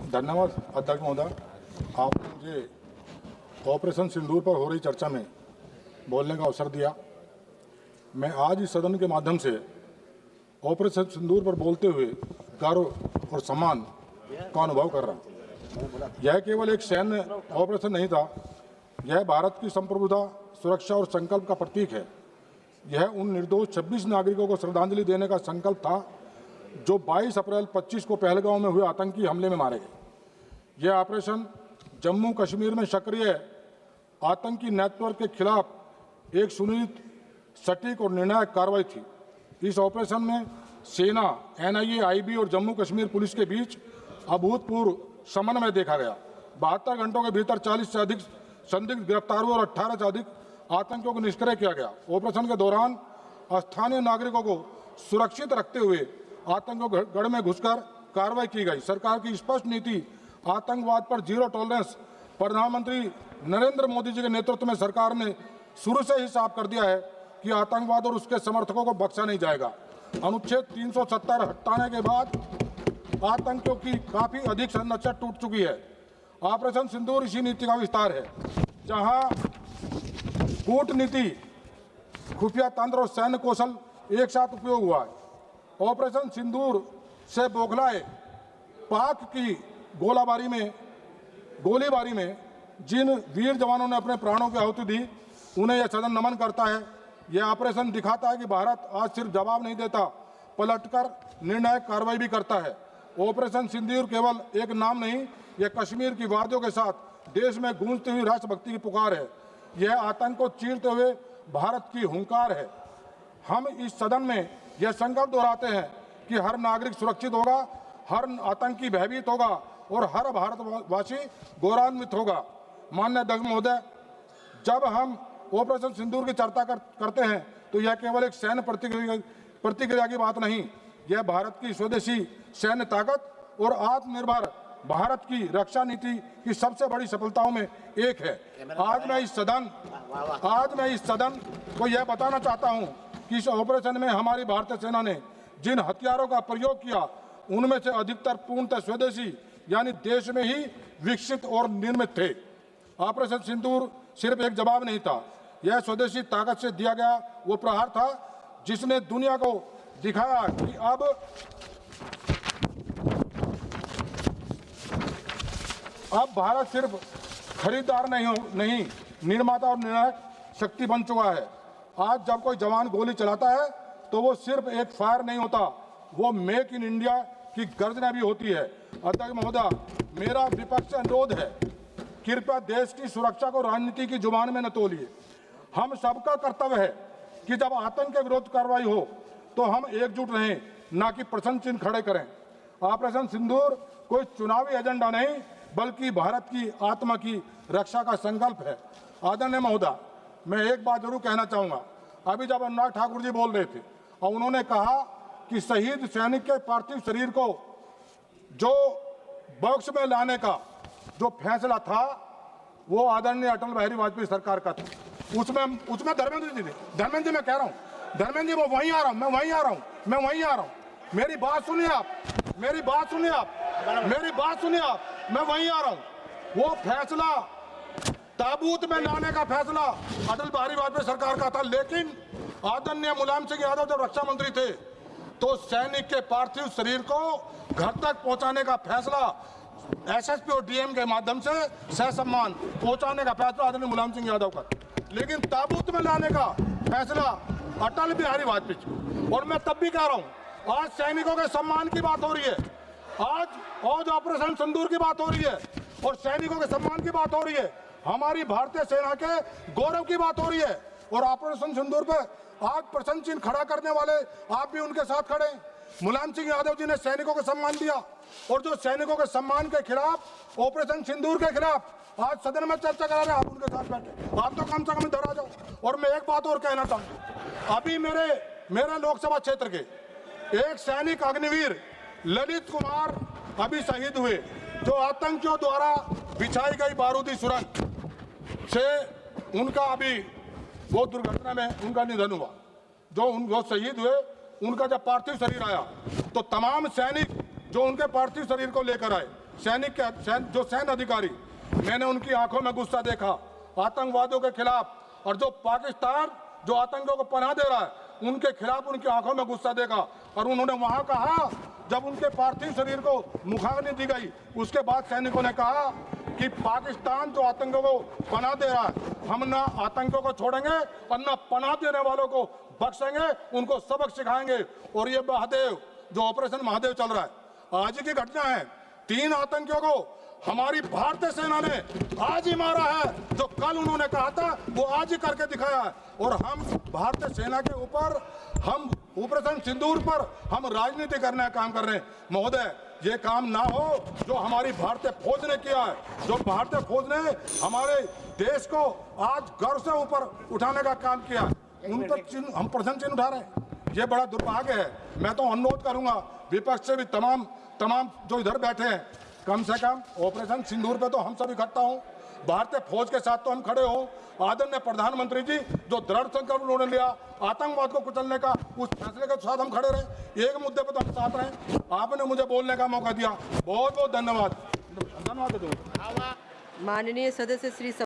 धन्यवाद अध्यक्ष महोदय, आपने मुझे ऑपरेशन सिंदूर पर हो रही चर्चा में बोलने का अवसर दिया। मैं आज इस सदन के माध्यम से ऑपरेशन सिंदूर पर बोलते हुए गर्व और सम्मान का अनुभव कर रहा हूँ। यह केवल एक सैन्य ऑपरेशन नहीं था, यह भारत की संप्रभुता, सुरक्षा और संकल्प का प्रतीक है। यह उन निर्दोष 26 नागरिकों को श्रद्धांजलि देने का संकल्प था जो 22 अप्रैल 25 को पहलगांव में हुए आतंकी हमले में मारे गए। यह ऑपरेशन जम्मू कश्मीर में सक्रिय आतंकी नेटवर्क के खिलाफ एक सुनिश्चित, सटीक और निर्णायक कार्रवाई थी। इस ऑपरेशन में सेना, एनआईए, आईबी और जम्मू कश्मीर पुलिस के बीच अभूतपूर्व समन्वय देखा गया। 72 घंटों के भीतर 40 से अधिक संदिग्ध गिरफ्तार हुए और 18 से अधिक आतंकियों को निष्क्रिय किया गया। ऑपरेशन के दौरान स्थानीय नागरिकों को सुरक्षित रखते हुए आतंकियों के गढ़ में घुसकर कार्रवाई की गई। सरकार की स्पष्ट नीति आतंकवाद पर जीरो टॉलरेंस। प्रधानमंत्री नरेंद्र मोदी जी के नेतृत्व में सरकार ने शुरू से ही साफ कर दिया है कि आतंकवाद और उसके समर्थकों को बख्शा नहीं जाएगा। अनुच्छेद 370 हटाने के बाद आतंकियों की काफी अधिक संरचना टूट चुकी है। ऑपरेशन सिंदूर इसी नीति का विस्तार है, जहां कूटनीति, खुफिया तंत्र और सैन्य कौशल एक साथ उपयोग हुआ है। ऑपरेशन सिंदूर से बौखलाए पाक की गोलीबारी में जिन वीर जवानों ने अपने प्राणों की आहुति दी, उन्हें यह सदन नमन करता है। यह ऑपरेशन दिखाता है कि भारत आज सिर्फ जवाब नहीं देता, पलटकर निर्णायक कार्रवाई भी करता है। ऑपरेशन सिंदूर केवल एक नाम नहीं, यह कश्मीर की वादियों के साथ देश में गूंजती हुई राष्ट्रभक्ति की पुकार है। यह आतंक को चीरते हुए भारत की हुंकार है। हम इस सदन में यह संकल्प दोहराते हैं कि हर नागरिक सुरक्षित होगा, हर आतंकी भयभीत होगा और हर भारतवासी गौरवान्वित होगा। माननीय अध्यक्ष महोदय, जब हम ऑपरेशन सिंदूर की चर्चा करते हैं तो यह केवल एक सैन्य प्रतिक्रिया की बात नहीं, यह भारत की स्वदेशी सैन्य ताकत और आत्मनिर्भर भारत की रक्षा नीति की सबसे बड़ी सफलताओं में एक है। आज मैं इस सदन को यह बताना चाहता हूं कि इस ऑपरेशन में हमारी भारतीय सेना ने जिन हथियारों का प्रयोग किया, उनमें से अधिकतर पूर्णतः स्वदेशी यानी देश में ही विकसित और निर्मित थे। ऑपरेशन सिंदूर सिर्फ एक जवाब नहीं था, यह स्वदेशी ताकत से दिया गया वो प्रहार था जिसने दुनिया को दिखाया कि अब भारत सिर्फ खरीदार नहीं, निर्माता और निर्णायक शक्ति बन चुका है। आज जब कोई जवान गोली चलाता है तो वो सिर्फ एक फायर नहीं होता, वो मेक इन इंडिया की गर्जना भी होती है। अध्यक्ष महोदय, मेरा विपक्ष से अनुरोध है, कृपया देश की सुरक्षा को राजनीति की जुबान में न तोलिए। हम सबका कर्तव्य है कि जब आतंक के विरुद्ध कार्रवाई हो तो हम एकजुट रहें, ना कि प्रश्न चिन्ह खड़े करें। ऑपरेशन सिंदूर कोई चुनावी एजेंडा नहीं, बल्कि भारत की आत्मा की रक्षा का संकल्प है। आदरणीय महोदय, मैं एक बात जरूर कहना चाहूंगा। अभी जब अनुराग ठाकुर जी बोल रहे थे और उन्होंने कहा कि शहीद सैनिक के पार्थिव शरीर को जो बॉक्स में लाने का जो फैसला था वो आदरणीय अटल बिहारी वाजपेयी सरकार का था। उसमें धर्मेंद्र जी मैं कह रहा हूँ, धर्मेंद्र जी वो वहीं आ रहा हूँ, मैं वहीं आ रहा हूँ। मेरी बात सुनिए आप, मैं वहीं आ रहा हूँ। वो फैसला ताबूत में लाने का फैसला अटल बिहारी वाजपेयी सरकार का था, लेकिन आदरणीय मुलायम सिंह यादव जब रक्षा मंत्री थे तो सैनिक के पार्थिव शरीर को घर तक पहुंचाने का फैसला एसएसपी और डीएम के माध्यम से सहसम्मान पहुंचाने का फैसला आदरणीय मुलायम सिंह यादव का, लेकिन ताबूत में लाने का फैसला अटल बिहारी वाजपेयी। और मैं तब भी कह रहा हूँ, आज सैनिकों के सम्मान की बात हो रही है, आज ऑपरेशन सिंदूर की बात हो रही है और सैनिकों के सम्मान की बात हो रही है, हमारी भारतीय सेना के गौरव की बात हो रही है। और ऑपरेशन सिंदूर पे आज प्रश्न चिन्ह खड़ा करने वाले आप भी उनके साथ खड़े। मुलायम सिंह यादव जी ने सैनिकों को सम्मान दिया और जो सैनिकों के सम्मान के खिलाफ, ऑपरेशन सिंदूर के खिलाफ आज सदन में चर्चा करा रहे हैं, आप उनके साथ बैठे, आप तो कम से कम इधर आ जाओ। और मैं एक बात और कहना चाहूंगा, अभी मेरे लोकसभा क्षेत्र के एक सैनिक अग्निवीर ललित कुमार अभी शहीद हुए, जो आतंकियों द्वारा बिछाई गई बारूदी सुरंग से उनका अभी वो दुर्घटना में उनका निधन हुआ। जो शहीद हुए, उनका जब पार्थिव शरीर आया तो तमाम सैनिक जो उनके पार्थिव शरीर को लेकर आए जो सैन्य अधिकारी, मैंने उनकी आंखों में गुस्सा देखा आतंकवादियों के खिलाफ, और जो पाकिस्तान जो आतंकियों को पनाह दे रहा है उनके खिलाफ उनकी आंखों में गुस्सा देखा। और उन्होंने वहां कहा, जब उनके पार्थिव शरीर को मुखाग्नि दी गई, उसके बाद सैनिकों ने कहा कि पाकिस्तान जो आतंकियों को पनाह दे रहा है, हम ना आतंकियों को छोड़ेंगे और ना पनाह देने वालों को बख्शेंगे, उनको सबक सिखाएंगे। और ये महादेव, जो ऑपरेशन महादेव चल रहा है, आज की घटना है। 3 आतंकियों को हमारी भारतीय सेना ने आज ही मारा है। जो कल उन्होंने कहा था वो आज ही करके दिखाया है। और हम भारतीय सेना के ऊपर, हम ऑपरेशन सिंदूर पर हम राजनीति करने का काम कर रहे हैं। महोदय, ये काम ना हो जो हमारी भारतीय फौज ने किया है, जो भारतीय फौज ने हमारे देश को आज गर्व से ऊपर उठाने का काम किया, उन पर हम प्रश्न चिन्ह उठा रहे हैं। ये बड़ा दुर्भाग्य है। मैं तो अनुरोध करूंगा विपक्ष से भी, तमाम जो इधर बैठे हैं, कम से कम ऑपरेशन सिंदूर पे तो हम सब इकट्ठा हों, भारतीय फौज के साथ तो हम खड़े हों। आदरणीय प्रधानमंत्री जी जो दृढ़ संकल्प उन्होंने लिया आतंकवाद को कुचलने का, उस फैसले के साथ हम खड़े रहे। एक मुद्दे पर तो हम साथ रहे। आपने मुझे बोलने का मौका दिया, बहुत बहुत धन्यवाद। माननीय सदस्य श्री